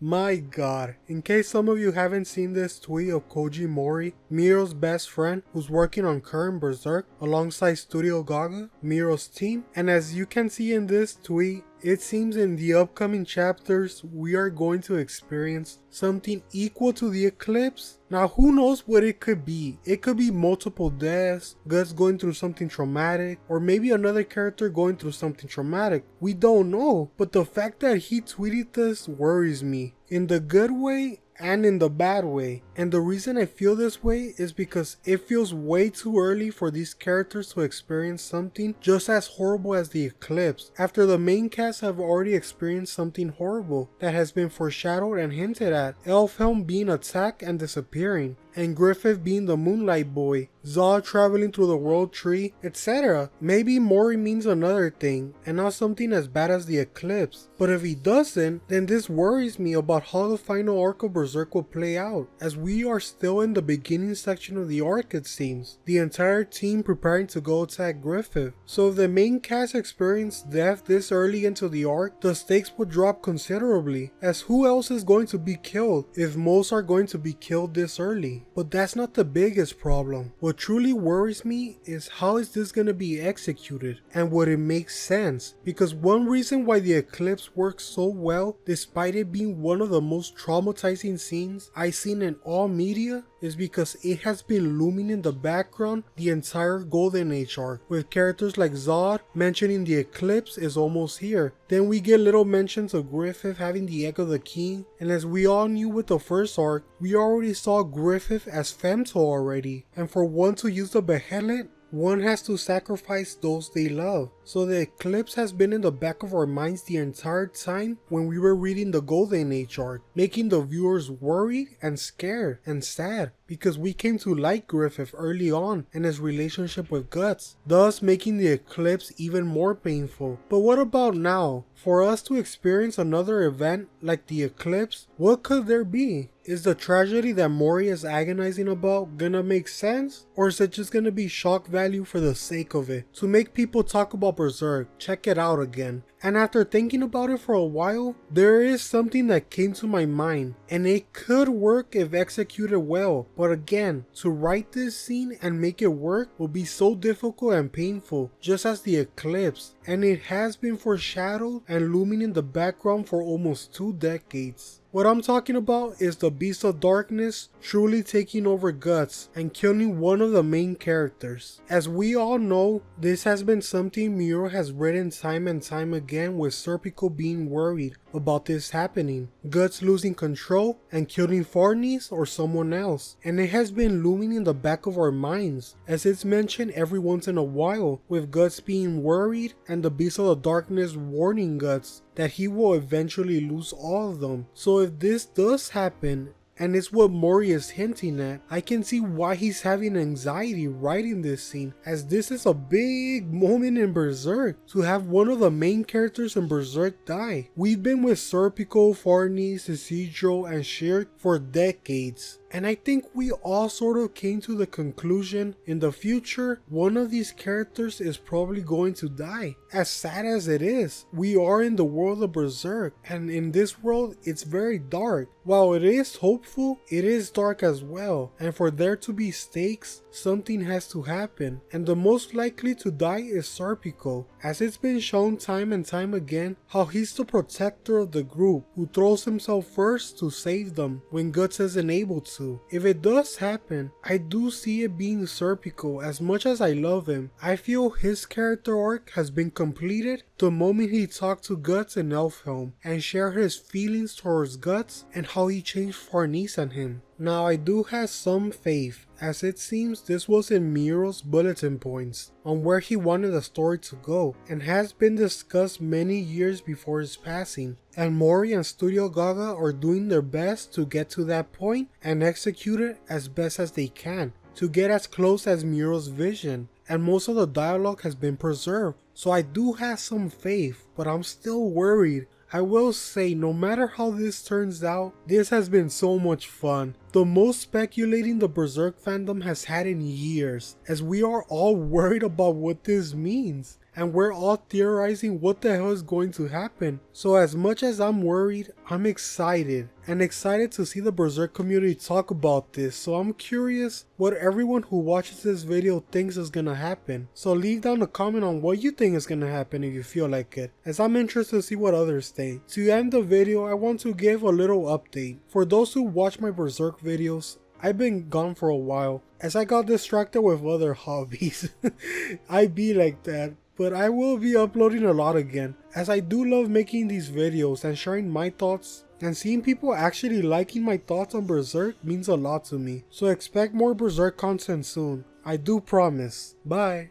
My god, in case some of you haven't seen this tweet of Koji Mori, Miro's best friend who's working on current Berserk alongside Studio Gaga, Miro's team, and as you can see in this tweet, it seems in the upcoming chapters we are going to experience something equal to the Eclipse. Now who knows what it could be? It could be multiple deaths, Guts going through something traumatic, or maybe another character going through something traumatic. We don't know, but the fact that he tweeted this worries me. In the good way and in the bad way. And the reason I feel this way is because it feels way too early for these characters to experience something just as horrible as the Eclipse, after the main cast have already experienced something horrible that has been foreshadowed and hinted at. Elfhelm being attacked and disappearing, and Griffith being the Moonlight Boy, Zod traveling through the World Tree, etc. Maybe Mori means another thing, and not something as bad as the Eclipse. But if he doesn't, then this worries me about how the final arc of Berserk will play out, as we are still in the beginning section of the arc it seems, the entire team preparing to go attack Griffith. So if the main cast experienced death this early into the arc, the stakes would drop considerably, as who else is going to be killed if most are going to be killed this early? But that's not the biggest problem. What truly worries me is how is this going to be executed, and would it make sense? Because one reason why the Eclipse works so well, despite it being one of the most traumatizing scenes I've seen in all media, is because it has been looming in the background the entire Golden Age arc, with characters like Zod mentioning the Eclipse is almost here. Then we get little mentions of Griffith having the Egg of the King, and as we all knew with the first arc, we already saw Griffith as Femto already, and for one to use the beheadlet, one has to sacrifice those they love. So the Eclipse has been in the back of our minds the entire time when we were reading the Golden Age arc, making the viewers worried and scared and sad, because we came to like Griffith early on and his relationship with Guts, thus making the Eclipse even more painful. But what about now? For us to experience another event like the Eclipse, what could there be? Is the tragedy that Mori is agonizing about gonna make sense? Or is it just gonna be shock value for the sake of it, to make people talk about Berserk, check it out again? And after thinking about it for a while, there is something that came to my mind, and it could work if executed well. But again, to write this scene and make it work will be so difficult and painful, just as the Eclipse, and it has been foreshadowed and looming in the background for almost 2 decades. What I'm talking about is the Beast of Darkness truly taking over Guts and killing one of the main characters. As we all know, this has been something Miro has written time and time again, with Serpico being worried about this happening, Guts losing control and killing Farnes or someone else, and it has been looming in the back of our minds, as it's mentioned every once in a while, with Guts being worried and the Beast of the Darkness warning Guts that he will eventually lose all of them. So if this does happen, and it's what Mori is hinting at, I can see why he's having anxiety writing this scene, as this is a big moment in Berserk, to have one of the main characters in Berserk die. We've been with Serpico, Farnes, Isidro, and Shirk for decades, and I think we all sort of came to the conclusion in the future one of these characters is probably going to die. As sad as it is, we are in the world of Berserk, and in this world it's very dark. While it is hopeful, it is dark as well, and for there to be stakes, something has to happen, and the most likely to die is Serpico, as it's been shown time and time again how he's the protector of the group, who throws himself first to save them when Guts isn't able to. If it does happen, I do see it being Serpico. As much as I love him, I feel his character arc has been completed the moment he talked to Guts in Elfhelm and shared his feelings towards Guts and how he changed Farnes and him. Now I do have some faith, as it seems this was in Miro's bulletin points on where he wanted the story to go, and has been discussed many years before his passing, and Mori and Studio Gaga are doing their best to get to that point and execute it as best as they can, to get as close as Miro's vision, and most of the dialogue has been preserved, so I do have some faith, but I'm still worried. I will say, no matter how this turns out, this has been so much fun. The most speculating the Berserk fandom has had in years, as we are all worried about what this means. and we're all theorizing what the hell is going to happen. So as much as I'm worried, I'm excited, and excited to see the Berserk community talk about this. So I'm curious what everyone who watches this video thinks is gonna happen. So leave down a comment on what you think is gonna happen if you feel like it, as I'm interested to see what others think. To end the video, I want to give a little update. For those who watch my Berserk videos, I've been gone for a while as I got distracted with other hobbies. I be like that, but I will be uploading a lot again, as I do love making these videos and sharing my thoughts, and seeing people actually liking my thoughts on Berserk means a lot to me. So expect more Berserk content soon, I do promise. Bye.